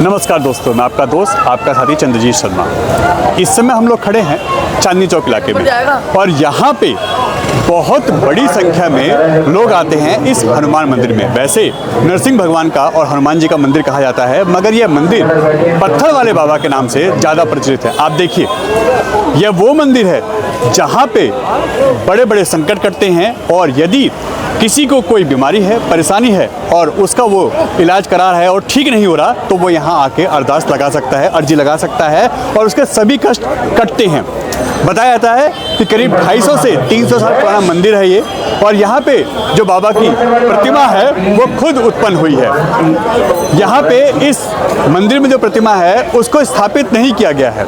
नमस्कार दोस्तों, मैं आपका दोस्त, आपका साथी चंद्रजीत शर्मा। इस समय हम लोग खड़े हैं चांदनी चौक इलाके में और यहाँ पे बहुत बड़ी संख्या में लोग आते हैं इस हनुमान मंदिर में। वैसे नरसिंह भगवान का और हनुमान जी का मंदिर कहा जाता है, मगर यह मंदिर पत्थर वाले बाबा के नाम से ज़्यादा प्रचलित है। आप देखिए, यह वो मंदिर है जहाँ पे बड़े बड़े संकट कटते हैं और यदि किसी को कोई बीमारी है, परेशानी है और उसका वो इलाज करा रहा है और ठीक नहीं हो रहा, तो वो यहाँ आके अरदास लगा सकता है, अर्जी लगा सकता है और उसके सभी कष्ट कटते हैं। बताया जाता है कि करीब 250 से 300 साल पुराना मंदिर है ये, और यहाँ पे जो बाबा की प्रतिमा है वो खुद उत्पन्न हुई है। यहाँ पे इस मंदिर में जो प्रतिमा है उसको स्थापित नहीं किया गया है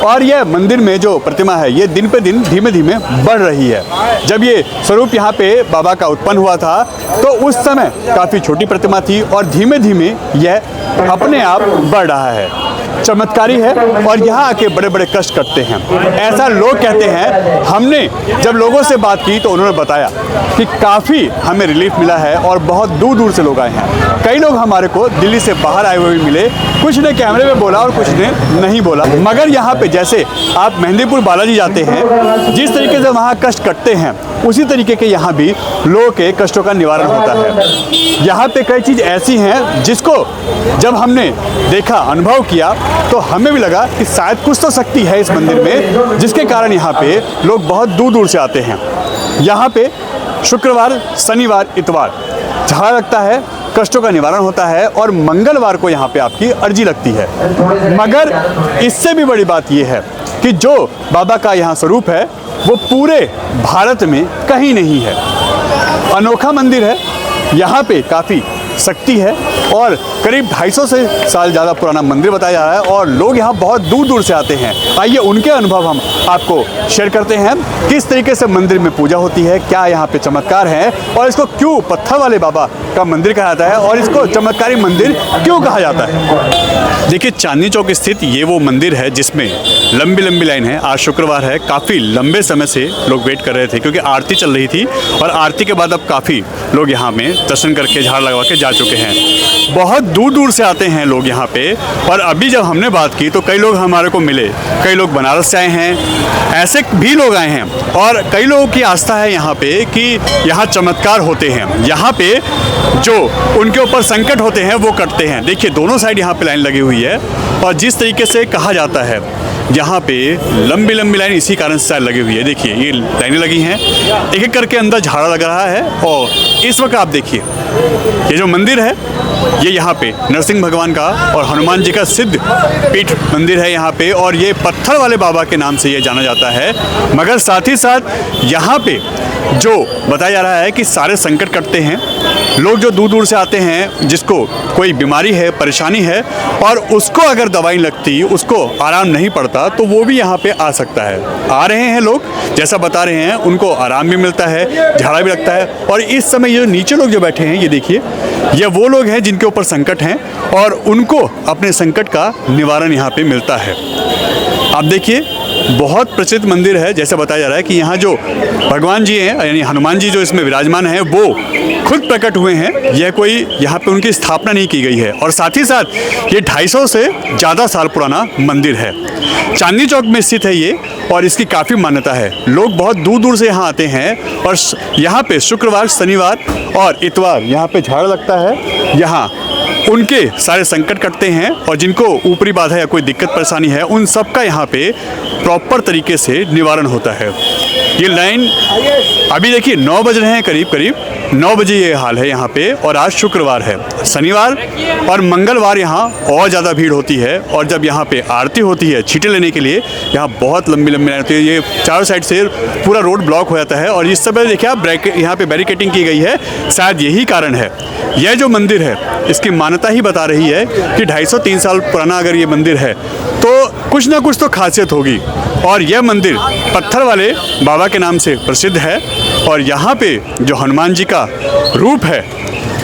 और यह मंदिर में जो प्रतिमा है ये दिन पे दिन धीमे धीमे बढ़ रही है। जब ये स्वरूप यहाँ पे बाबा का उत्पन्न हुआ था तो उस समय काफ़ी छोटी प्रतिमा थी और धीमे धीमे यह अपने आप बढ़ रहा है। चमत्कारी है और यहाँ आके बड़े बड़े कष्ट करते हैं, ऐसा लोग कहते हैं। हमने जब लोगों से बात की तो उन्होंने बताया कि काफ़ी हमें रिलीफ मिला है और बहुत दूर दूर से लोग आए हैं। कई लोग हमारे को दिल्ली से बाहर आए हुए भी मिले, कुछ ने कैमरे में बोला और कुछ ने नहीं बोला। मगर यहाँ पे जैसे आप मेहंदीपुर बालाजी जाते हैं, जिस तरीके से वहाँ कष्ट कटते हैं, उसी तरीके के यहाँ भी लोगों के कष्टों का निवारण होता है। यहाँ पे कई चीज़ ऐसी हैं जिसको जब हमने देखा, अनुभव किया, तो हमें भी लगा कि शायद कुछ तो शक्ति है इस मंदिर में, जिसके कारण यहाँ पे लोग बहुत दूर दूर से आते हैं। यहाँ पे शुक्रवार, शनिवार, इतवार झाड़ा लगता है, कष्टों का निवारण होता है और मंगलवार को यहाँ पे आपकी अर्जी लगती है। मगर इससे भी बड़ी बात यह है कि जो बाबा का यहाँ स्वरूप है वो पूरे भारत में कहीं नहीं है। अनोखा मंदिर है, यहाँ पे काफ़ी शक्ति है और करीब 250 से साल ज़्यादा पुराना मंदिर बताया जा रहा है और लोग यहाँ बहुत दूर दूर से आते हैं। आइए उनके अनुभव हम आपको शेयर करते हैं, किस तरीके से मंदिर में पूजा होती है, क्या यहाँ पे चमत्कार है और इसको क्यों पत्थर वाले बाबा का मंदिर कहा जाता है और इसको चमत्कारी मंदिर क्यों कहा जाता है। देखिए, चांदनी चौक स्थित ये वो मंदिर है जिसमें लंबी लंबी लाइन है। आज शुक्रवार है, काफ़ी लंबे समय से लोग वेट कर रहे थे क्योंकि आरती चल रही थी और आरती के बाद अब काफ़ी लोग यहाँ में दर्शन करके झाड़ लगवा के जा चुके हैं। बहुत दूर दूर से आते हैं लोग यहाँ पे और अभी जब हमने बात की तो कई लोग हमारे को मिले, कई लोग बनारस से आए हैं, ऐसे भी लोग आए हैं और कई लोगों की आस्था है यहाँ पे कि यहाँ चमत्कार होते हैं, यहाँ पे जो उनके ऊपर संकट होते हैं वो कटते हैं। देखिए, दोनों साइड यहाँ पे लाइन लगी हुई है और जिस तरीके से कहा जाता है यहाँ पे लंबी लंबी लाइन इसी कारण से लगी हुई है। देखिए, ये लाइनें लगी हैं, एक एक करके अंदर झाड़ा लग रहा है और इस वक्त आप देखिए ये जो मंदिर है ये यहाँ पे नरसिंह भगवान का और हनुमान जी का सिद्ध पीठ मंदिर है यहाँ पे और ये पत्थर वाले बाबा के नाम से ये जाना जाता है। मगर साथ ही साथ यहाँ पे जो बताया जा रहा है कि सारे संकट कटते हैं। लोग जो दूर दूर से आते हैं, जिसको कोई बीमारी है, परेशानी है और उसको अगर दवाई लगती, उसको आराम नहीं पड़ता, तो वो भी यहाँ पे आ सकता है। आ रहे हैं लोग, जैसा बता रहे हैं, उनको आराम भी मिलता है, झाड़ा भी लगता है। और इस समय ये नीचे लोग जो बैठे हैं, ये देखिए, ये वो लोग हैं जिनके ऊपर संकट हैं और उनको अपने संकट का निवारण यहाँ पे मिलता है। आप देखिए, बहुत प्रसिद्ध मंदिर है। जैसे बताया जा रहा है कि यहाँ जो भगवान जी हैं, यानी हनुमान जी जो इसमें विराजमान हैं, वो खुद प्रकट हुए हैं। यह कोई यहाँ पे उनकी स्थापना नहीं की गई है और साथ ही साथ ये 250 से ज़्यादा साल पुराना मंदिर है। चांदनी चौक में स्थित है ये और इसकी काफ़ी मान्यता है। लोग बहुत दूर दूर से यहाँ आते हैं और यहाँ पे शुक्रवार, शनिवार और इतवार यहाँ पे झाड़ लगता है। यहाँ उनके सारे संकट कटते हैं और जिनको ऊपरी बाधा या कोई दिक्कत परेशानी है, उन सब का यहाँ पे प्रॉपर तरीके से निवारण होता है। ये लाइन अभी देखिए 9 बज रहे हैं, करीब 9 बजे ये हाल है यहाँ पे। और आज शुक्रवार है, शनिवार और मंगलवार यहाँ और ज़्यादा भीड़ होती है। और जब यहाँ पे आरती होती है छींटे लेने के लिए, यहाँ बहुत लंबी लाइन होती है। ये चारों साइड से पूरा रोड ब्लॉक हो जाता है। और इस समय देखिए आप यहाँ पे बैरिकेटिंग की गई है, शायद यही कारण है। यह जो मंदिर है इसकी मान्यता ही बता रही है कि 250-3 साल पुराना अगर ये मंदिर है तो कुछ ना कुछ तो खासियत होगी। और यह मंदिर पत्थर वाले बाबा के नाम से प्रसिद्ध है। और यहाँ पे जो हनुमान जी का रूप है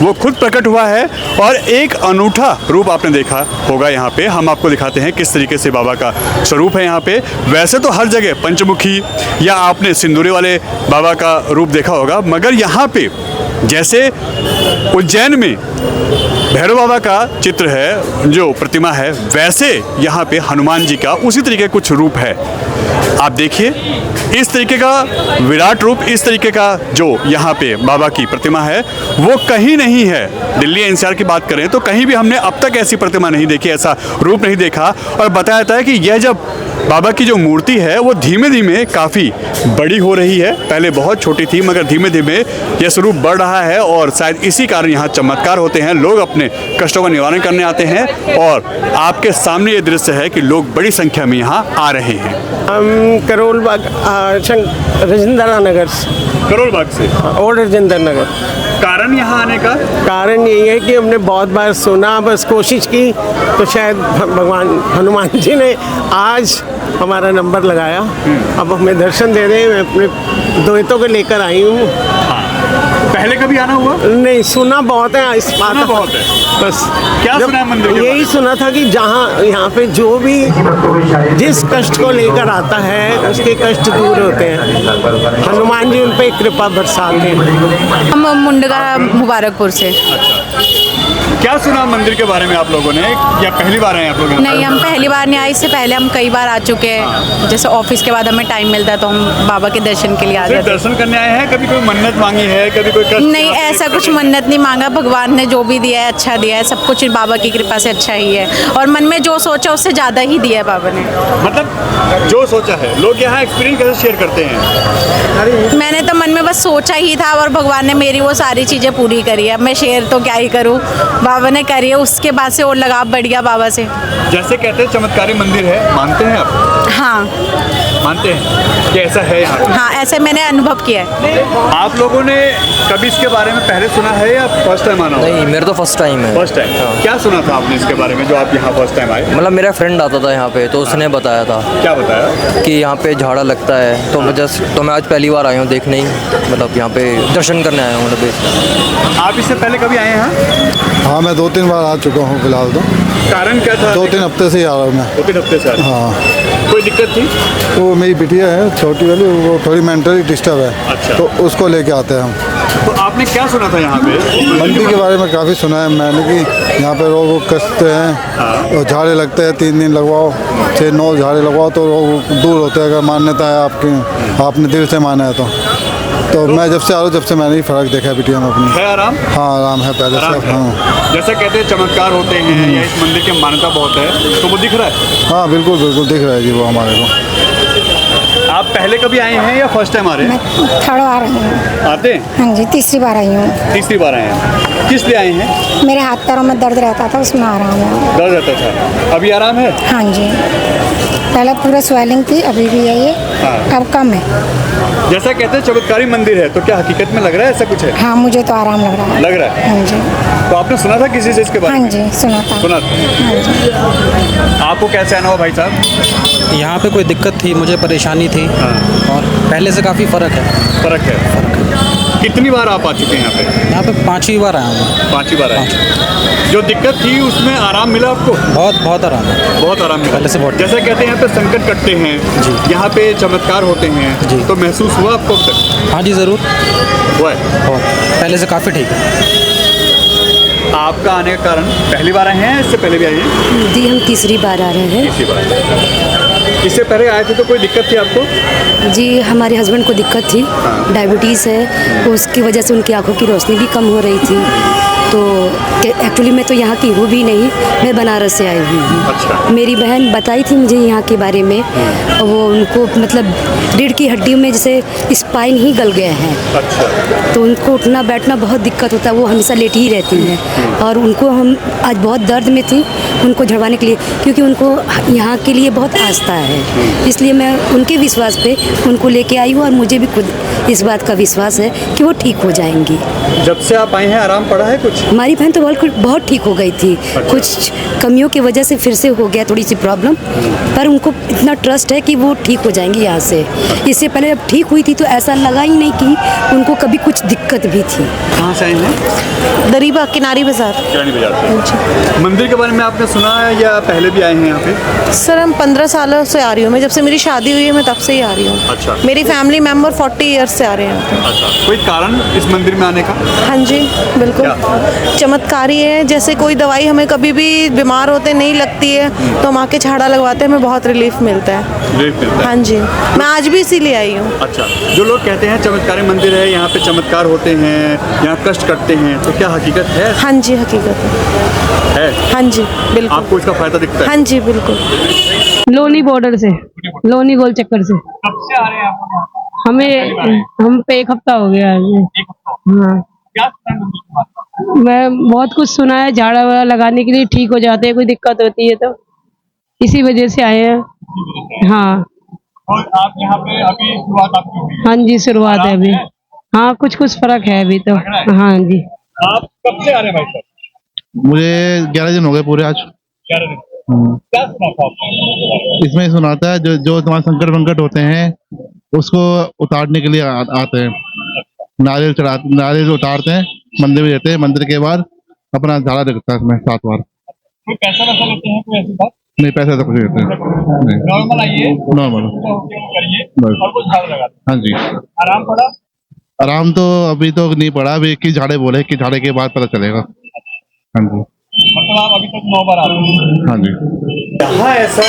वो खुद प्रकट हुआ है। और एक अनूठा रूप आपने देखा होगा यहाँ पे, हम आपको दिखाते हैं किस तरीके से बाबा का स्वरूप है यहाँ पे। वैसे तो हर जगह पंचमुखी या आपने सिंदूरे वाले बाबा का रूप देखा होगा, मगर यहाँ पे जैसे उज्जैन में भैरव बाबा का चित्र है, जो प्रतिमा है, वैसे यहाँ पे हनुमान जी का उसी तरीके कुछ रूप है। आप देखिए इस तरीके का विराट रूप, इस तरीके का जो यहाँ पे बाबा की प्रतिमा है वो कहीं नहीं है। दिल्ली एनसीआर की बात करें तो कहीं भी हमने अब तक ऐसी प्रतिमा नहीं देखी, ऐसा रूप नहीं देखा। और बताया जाता है कि यह जब बाबा की जो मूर्ति है वो धीमे धीमे काफ़ी बड़ी हो रही है। पहले बहुत छोटी थी मगर धीमे धीमे यह स्वरूप बढ़ रहा है। और शायद इसी कारण यहाँ चमत्कार होते हैं, लोग अपने कष्टों का निवारण करने आते हैं। और आपके सामने ये दृश्य है कि लोग बड़ी संख्या में यहाँ आ रहे हैं। हम करोल बाग राजेंद्र नगर से, करोल बाग से, ओल्ड राजेंद्र नगर। कारण यहाँ आने का कारण यही है कि हमने बहुत बार सुना, बस कोशिश की, तो शायद भगवान हनुमान जी ने आज हमारा नंबर लगाया। अब हमें दर्शन दे रहे हैं। मैं अपने दोस्तों को लेकर आई हूँ। पहले कभी आना हुआ? नहीं, सुना बहुत है, इस बात बहुत है। बस क्या सुना है मंदिर के यही सुना था कि जहाँ यहाँ पे जो भी जिस कष्ट को लेकर आता है उसके कष्ट दूर होते हैं। हनुमान जी उन पे कृपा बरसाते हैं। हम मुंडगा मुबारकपुर से। क्या सुना मंदिर के बारे में आप लोगों ने, या पहली बार आए आप लोग? नहीं, हम पहली बार नहीं आए, इससे पहले हम कई बार आ चुके हैं। जैसे ऑफिस के बाद हमें टाइम मिलता है तो हम बाबा के दर्शन के लिए आ जाते हैं। दर्शन करने आए हैं? कभी कोई मन्नत मांगी है? कभी कोई कष्ट? नहीं, ऐसा कुछ मन्नत नहीं मांगा। भगवान ने जो भी दिया है अच्छा दिया है, सब कुछ बाबा की कृपा से अच्छा ही है। और मन में जो सोचा उससे ज़्यादा ही दिया है बाबा ने। मतलब जो सोचा है। लोग यहाँ एक्सपीरियंस कैसे शेयर करते हैं? मैंने तो मन में बस सोचा ही था और भगवान ने मेरी वो सारी चीज़ें पूरी करी है। मैं शेयर तो क्या ही करूँ, बाबा ने करी है, उसके बाद से और लगाव बढ़ गया बाबा से। जैसे कहते हैं चमत्कारी मंदिर है, मानते हैं आप? हाँ, मानते हैं कि ऐसा है यहाँ? हाँ, ऐसे मैंने अनुभव किया है। आप लोगों ने कभी इसके बारे में पहले सुना है या फर्स्ट टाइम आना? नहीं, मेरा तो फर्स्ट टाइम है। First time? क्या सुना था आपने इसके बारे में जो आप यहाँ फर्स्ट टाइम आए? मतलब मेरा फ्रेंड आता था यहाँ पे, तो उसने बताया था। क्या बताया? कि यहाँ पे झाड़ा लगता है। तो मैं आज पहली बार आया हूँ देखने ही, मतलब यहाँ पे दर्शन करने आया हूँ। मतलब आप इससे पहले कभी आए हैं? हाँ, मैं 2-3 बार आ चुका हूँ फिलहाल तो। कारण क्या था? 2-3 हफ्ते से ही आ रहा हूँ मैं। 2-3 हफ्ते से? हाँ। कोई दिक्कत थी? वो मेरी बिटिया है छोटी वाली, वो थोड़ी मेंटली डिस्टर्ब है। अच्छा। तो उसको लेके आते हैं हम। तो आपने क्या सुना था यहाँ पे? मंदिर के बारे में काफ़ी सुना है मैंने कि यहाँ पे रोग कष्ट हैं और झाड़े लगते हैं, 3 दिन लगवाओ, 6-9 झाड़े लगवाओ तो रोग दूर होते हैं। अगर मान्यता है आपकी, आपने दिल से माना है तो मैं जब से आ रहा हूँ, जब से मैंने ही फ़र्क देखा है बिटिया में अपनी। है आराम? हाँ, आराम है पहले आराम से। है। हाँ, जैसे कहते हैं चमत्कार होते हैं या इस मंदिर की मान्यता बहुत है, तो वो दिख रहा है? हाँ, बिल्कुल बिल्कुल दिख रहा है जी वो हमारे को। आप पहले कभी आए हैं या फर्स्ट टाइम आ रहे हैं? मैं थर्ड बार आई हूँ। आते हैं? हाँ जी, तीसरी बार आई हूँ। तीसरी बार आए हैं? किस लिए आए हैं? मेरे हाथ पैरों में दर्द रहता था, उसमें आराम है। दर्द रहता था, अभी आराम है? हाँ जी, पहले पूरा स्वेलिंग थी, अभी भी है ये। हाँ। अब कम है। जैसा कहते हैं चमत्कारी मंदिर है, तो क्या हकीकत में लग रहा है ऐसा कुछ है? हाँ, मुझे तो आराम लग रहा है। लग रहा है? हाँ जी। तो आपने सुना था किसी से इसके बारे हाँ में? जी, सुना था। सुना था। हाँ जी। आपको कैसे आना हुआ भाई साहब? यहाँ पे कोई दिक्कत थी, मुझे परेशानी थी। हाँ। और पहले से काफ़ी फ़र्क है। फर्क है? कितनी बार आप आ चुके हैं यहाँ पे? यहाँ पे 5वीं बार आया हूँ। 5वीं बार आए। जो दिक्कत थी उसमें आराम मिला आपको? बहुत आराम है। बहुत आराम मिला। पहले से बहुत। जैसे कहते हैं यहाँ पे संकट कटते हैं जी। यहाँ पे चमत्कार होते हैं जी। तो महसूस हुआ आपको अब तक? हाँ जी, ज़रूर। हुआ है? बहुत, पहले से काफ़ी ठीक है। आपका आने का कारण पहली बार आए हैं, इससे पहले भी आए हैं? जी, हम तीसरी बार आ रहे हैं। तीसरी बार। इससे पहले आए थे तो कोई दिक्कत थी आपको? जी, हमारे हस्बैंड को दिक्कत थी, डायबिटीज़ है, उसकी वजह से उनकी आंखों की रोशनी भी कम हो रही थी। तो एक्चुअली मैं तो यहाँ की हूँ भी नहीं, मैं बनारस से आई हुई हूँ। अच्छा। मेरी बहन बताई थी मुझे यहाँ के बारे में। वो उनको मतलब रीढ़ की हड्डियों में जैसे स्पाइन ही गल गए हैं। अच्छा। तो उनको उठना बैठना बहुत दिक्कत होता है, वो हमेशा लेटी ही रहती हैं। और उनको हम आज बहुत दर्द में थी उनको झड़वाने के लिए, क्योंकि उनको यहाँ के लिए बहुत आस्था है, इसलिए मैं उनके विश्वास पे उनको लेके आई हूँ। और मुझे भी खुद इस बात का विश्वास है कि वो ठीक हो जाएंगी। जब से आप आए हैं आराम पड़ा है कुछ? हमारी बहन तो बहुत ठीक हो गई थी। कुछ कमियों की वजह से फिर से हो गया थोड़ी सी प्रॉब्लम, पर उनको इतना ट्रस्ट है कि वो ठीक हो जाएंगी यहाँ से। इससे पहले जब ठीक हुई थी तो ऐसा लगा ही नहीं कि उनको कभी कुछ दिक्कत भी थी। कहाँ से आए हैं? दरीबा किनारी बाजार। किरानी बाजार से। मंदिर के बारे में आपने सुना है या पहले भी आए हैं यहाँ पे? सर हम 15 सालों से आ रही हूँ मैं, जब से मेरी शादी हुई है मैं तब से ही आ रही हूँ। अच्छा। मेरी फैमिली मेंबर 40 ईयर्स से आ रहे हैं। अच्छा। कोई कारण इस मंदिर में आने का? हाँ जी बिल्कुल, चमत्कारी है। जैसे कोई दवाई हमें कभी भी बीमार होते नहीं लगती है तो हम आके झाड़ा लगवाते हैं, हमें बहुत रिलीफ मिलता है। रिलीफ मिलता है? हाँ जी, मैं आज भी इसीलिए आई हूँ। अच्छा। जो लोग कहते हैं चमत्कारी मंदिर है, यहाँ पे चमत्कार होते हैं, यहाँ कष्ट करते हैं, तो क्या हकीकत है? हाँ जी हकीकत है। हाँ जी बिल्कुल। आपको इसका फायदा दिखता है? हाँ जी बिल्कुल। लोनी बॉर्डर से, लोनी गोल चक्कर से। कब से आ रहे हैं आप? हम पे 1 हफ्ता हो गया है। हाँ, क्या सुना है मंदिर के बारे में? मैं बहुत कुछ सुना है, झाड़ा वाड़ा लगाने के लिए ठीक हो जाते हैं, कोई दिक्कत होती है तो इसी वजह से आए हैं। हाँ। और आप यहाँ पे अभी शुरुआत आपकी हुई है? हाँ जी शुरुआत है अभी। हाँ कुछ फर्क है अभी तो। हाँ जी। आप कब से आ रहे हैं भाई साहब? मुझे 11 दिन हो गए पूरे आज। 11 दिन। क्या सुना था आपने? इसमें सुनाता है जो तुम्हारे संकट वंकट होते हैं उसको उतारने के लिए आते हैं। नारियल उतारते हैं, मंदिर में रहते हैं, मंदिर के बाद अपना झाड़ा रखता है इसमें 7 बार। कोई पैसा वैसा लेते हैं, कोई ऐसी बात? नहीं, पैसा तो कुछ लेते हैं नहीं, नॉर्मल आइए, नॉर्मल करिए बस। और वो झाड़ लगाते हैं। हाँ जी। आराम पड़ा? आराम तो अभी तो नहीं पड़ा, अभी 21 झाड़े बोले, 21 झाड़े के बाद पता चलेगा। हाँ जी। मतलब आप अभी तक 9 बार आ रहे हैं? हाँ जी। यहाँ ऐसा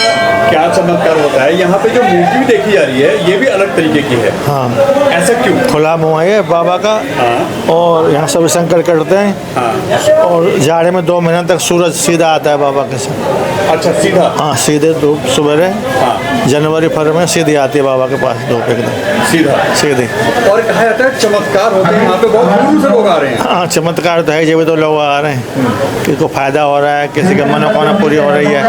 क्या चमत्कार होता है? यहाँ पे जो मूर्ति देखी जा रही है ये भी अलग तरीके की है। हाँ। ऐसा क्यों? खुला मुँह है बाबा का। हाँ। और यहाँ सब संकट करते हैं। हाँ। और जाड़े में 2 महीने तक सूरज सीधा आता है बाबा के साथ। अच्छा, सीधा? हाँ, सीधे धूप सवेरे। हाँ। जनवरी फरवरी में सीधी आती है बाबा के पास धूप एकदम सीधा सीधी। और कहा जाता है चमत्कार होते हैं यहाँ पे, बहुत दूर से लोग आ रहे हैं। हाँ, चमत्कार तो है, जब तो लोग आ रहे हैं, किसी को फायदा हो रहा है, किसी की मनोकामना पूरी हो रही है,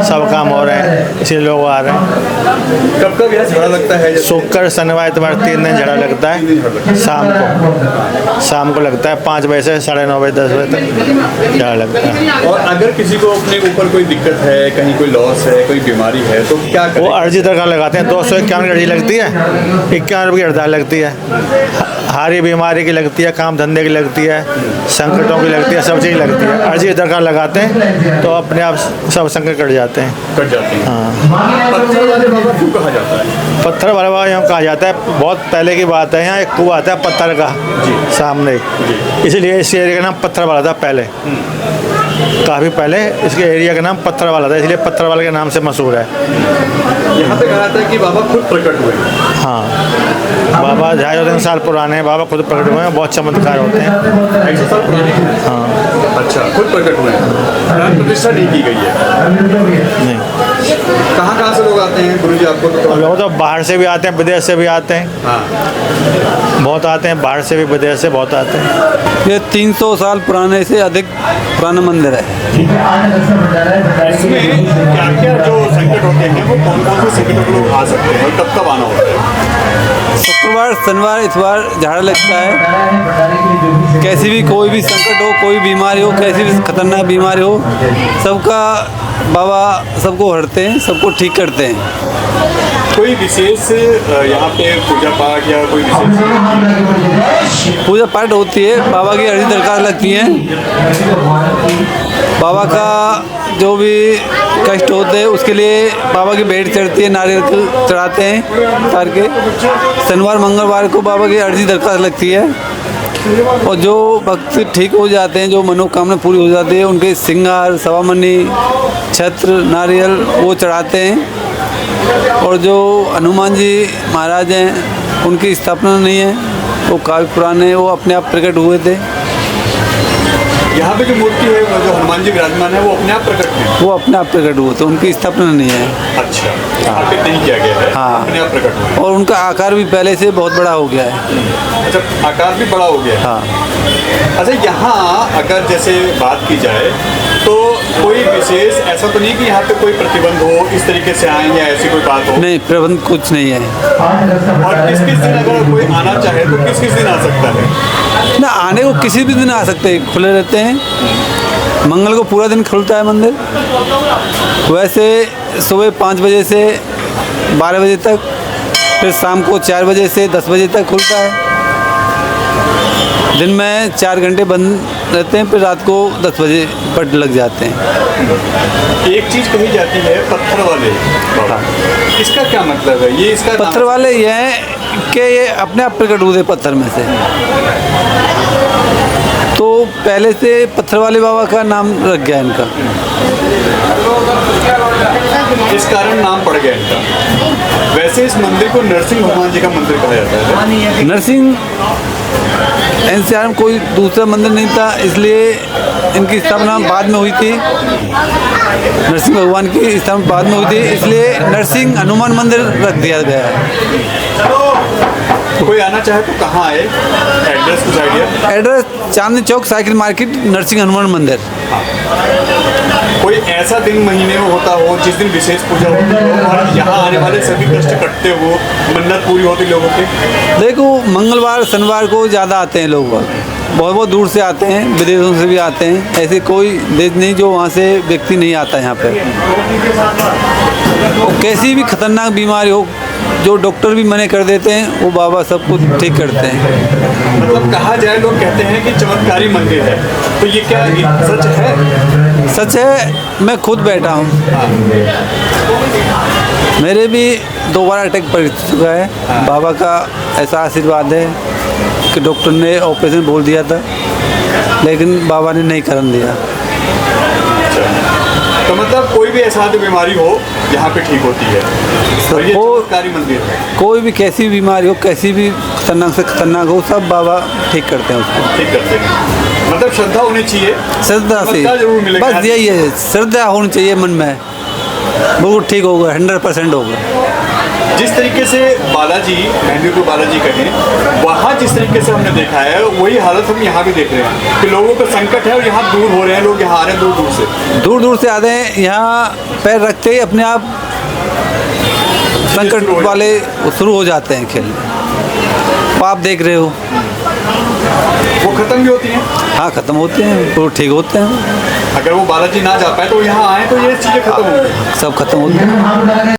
सब काम हो रहे हैं, इसलिए लोग आ रहे हैं। कब कब यहाँ झगड़ा लगता है? शुक्र शनिवार इतवार 3 दिन झगड़ा लगता है। शाम को लगता है 5 बजे से 9:30 बजे 10 बजे तक झगड़ा लगता है। और अगर किसी को अपने ऊपर कोई दिक्कत है, कहीं कोई लॉस है, कोई बीमारी है, तो क्या करें? वो अर्जी दरगाह लगाते हैं। 251 की अर्जी लगती है, 51 रुपये की हड़ताल लगती है। हारी बीमारी की लगती है, काम धंधे की लगती है, संकटों की लगती है, सब चीज़ लगती है। अर्जी दरगाह लगाते हैं तो अपने आप सब संकट कट जाते हैं। कट जाते हैं। हाँ। पत्थर वाले बाबा क्यों कहा जाता है? पत्थर वाले बाबा यहाँ कहा जाता है, बहुत पहले की बात है। यहाँ एक कुआं आता है पत्थर का सामने, इसलिए इस एरिया का नाम पत्थर वाला था पहले। काफ़ी पहले इसके एरिया का नाम पत्थर वाला था, इसलिए पत्थर वाले के नाम से मशहूर है। यहाँ पे कहा जाता है कि बाबा खुद प्रकट हुए। हाँ, बाबा 250 साल पुराने हैं, बाबा खुद प्रकट हुए हैं, बहुत चमत्कार होते हैं। 250 साल पुराने? हाँ। अच्छा, खुद प्रकट हुए हैं, प्राण प्रतिष्ठा नहीं की गई है? नहीं। कहाँ से लोग आते हैं गुरु जी आपको? लोग तो बाहर से भी आते हैं, विदेश से भी आते हैं। हाँ। बहुत आते हैं, बाहर से भी विदेश से बहुत आते हैं। ये 300 साल पुराने से अधिक पुराना मंदिर है। इसमें क्या क्या जो संकट होते हैं वो कौन कौन से संकटों को लोग आ सकते हैं और कब कब आना होता है? शुक्रवार शनिवार इतवार झाड़ा लगता है। कैसी भी कोई भी संकट हो, कोई बीमारी हो, कैसी भी खतरनाक बीमारी हो, सबका बाबा सबको हरते हैं, सबको ठीक करते हैं। कोई विशेष यहाँ पे पूजा पाठ या कोई विशेष? पूजा पाठ होती है, बाबा की अर्जी दरकार लगती है। बाबा का जो भी कष्ट होते हैं उसके लिए बाबा की भेंट चढ़ती है, नारियल चढ़ाते हैं तार के। शनिवार मंगलवार को बाबा की अर्जी दरकार लगती है और जो भक्त ठीक हो जाते हैं, जो मनोकामना पूरी हो जाती है, उनके श्रृंगार सवामनी छत्र नारियल वो चढ़ाते हैं। और जो हनुमान जी महाराज हैं उनकी स्थापना नहीं है, वो काफ़ी पुराने, वो अपने आप प्रकट हुए थे। यहाँ पे जो मूर्ति है वो जो हनुमान जी विराजमान है वो अपने आप प्रकट है? वो अपने आप प्रकट हुए, तो उनकी स्थापना नहीं है। अच्छा, स्थापित नहीं किया गया है, हाँ। अपने आप प्रकट हुए। और उनका आकार भी पहले से बहुत बड़ा हो गया है। अच्छा, आकार भी बड़ा हो गया है। हाँ। अच्छा, यहाँ अगर जैसे बात की जाए तो कोई विशेष ऐसा तो नहीं कि यहाँ पे कोई प्रतिबंध हो, इस तरीके से आए या ऐसी कोई बात हो? नहीं, प्रबंध कुछ नहीं है। और किस किस दिन अगर कोई आना चाहे तो किस किस दिन आ सकता है? ना, आने को किसी भी दिन आ सकते हैं, खुले रहते हैं। मंगल को पूरा दिन खुलता है मंदिर, वैसे सुबह 5 बजे से 12 बजे तक, फिर शाम को 4 बजे से 10 बजे तक खुलता है। दिन में 4 घंटे बंद रहते हैं, फिर रात को 10 बजे पट लग जाते हैं। एक चीज़ कही जाती है पत्थर वाले, इसका क्या मतलब है? ये इसका पत्थर वाले ये हैं कि ये अपने आप प्रकट हुए पत्थर में से, तो पहले से पत्थर वाले बाबा का नाम रख गया इनका, इस कारण नाम पड़ गया इनका। वैसे इस मंदिर को नरसिंह भगवान जी का मंदिर कहा जाता है। नरसिंह एनसीआर में कोई दूसरा मंदिर नहीं था, इसलिए इनकी स्थापना बाद में हुई थी। नरसिंह भगवान की स्थापना बाद में हुई थी, इसलिए नरसिंह हनुमान मंदिर रख दिया गया है। कोई आना चाहे तो कहाँ आए? एड्रेस कुछ idea? Address Chandni Chowk, cycle market, Narasimha Hanuman मंदिर। कोई ऐसा दिन महीने में होता हो जिस दिन विशेष पूजा होती हो और यहाँ आने वाले सभी कष्ट कटते हो, मन्नत पूरी होती लोगों की? देखो, मंगलवार शनिवार को ज़्यादा आते हैं लोग, बहुत बहुत दूर से आते हैं, विदेशों से भी आते हैं। ऐसे कोई देश नहीं जो वहाँ से व्यक्ति नहीं आता यहाँ पे। कैसी भी खतरनाक बीमारी हो, जो डॉक्टर भी मने कर देते हैं, वो बाबा सब कुछ ठीक करते हैं। मतलब कहा जाए, लोग कहते हैं कि चमत्कारी मंदिर है, तो ये क्या सच है? सच है, मैं खुद बैठा हूँ, मेरे भी 2 बार अटैक पड़ चुका है। बाबा का ऐसा आशीर्वाद है कि डॉक्टर ने ऑपरेशन बोल दिया था, लेकिन बाबा ने नहीं करने दिया। तो मतलब कोई भी ऐसा बीमारी हो यहाँ पे ठीक होती है, और ये चमत्कारी मंदिर है। कोई भी कैसी बीमारी हो, कैसी भी खतरनाक से खतरनाक हो, सब बाबा ठीक करते हैं उसको। ठीक करते हैं, मतलब श्रद्धा होनी चाहिए, श्रद्धा से, जरूर मिलेगा। बस यही है, श्रद्धा होनी चाहिए मन में, बिल्कुल ठीक होगा, 100% होगा। जिस तरीके से बालाजी, मेहंदीपुर बालाजी कहें, वहाँ जिस तरीके से हमने देखा है वही हालत हम यहाँ भी देख रहे हैं कि लोगों को संकट है और यहाँ दूर हो रहे हैं, लोग यहाँ आ रहे हैं दूर दूर से आते हैं। यहाँ पैर रखते ही अपने आप संकट वाले शुरू हो जाते हैं खेलने। आप देख रहे हो, वो खत्म भी होती हैं। हाँ, खत्म होते हैं, वो ठीक होते हैं। अगर वो बालाजी ना जा पाए तो यहाँ आए तो ये चीज़ें खत्म हो गई, सब खत्म होते हैं।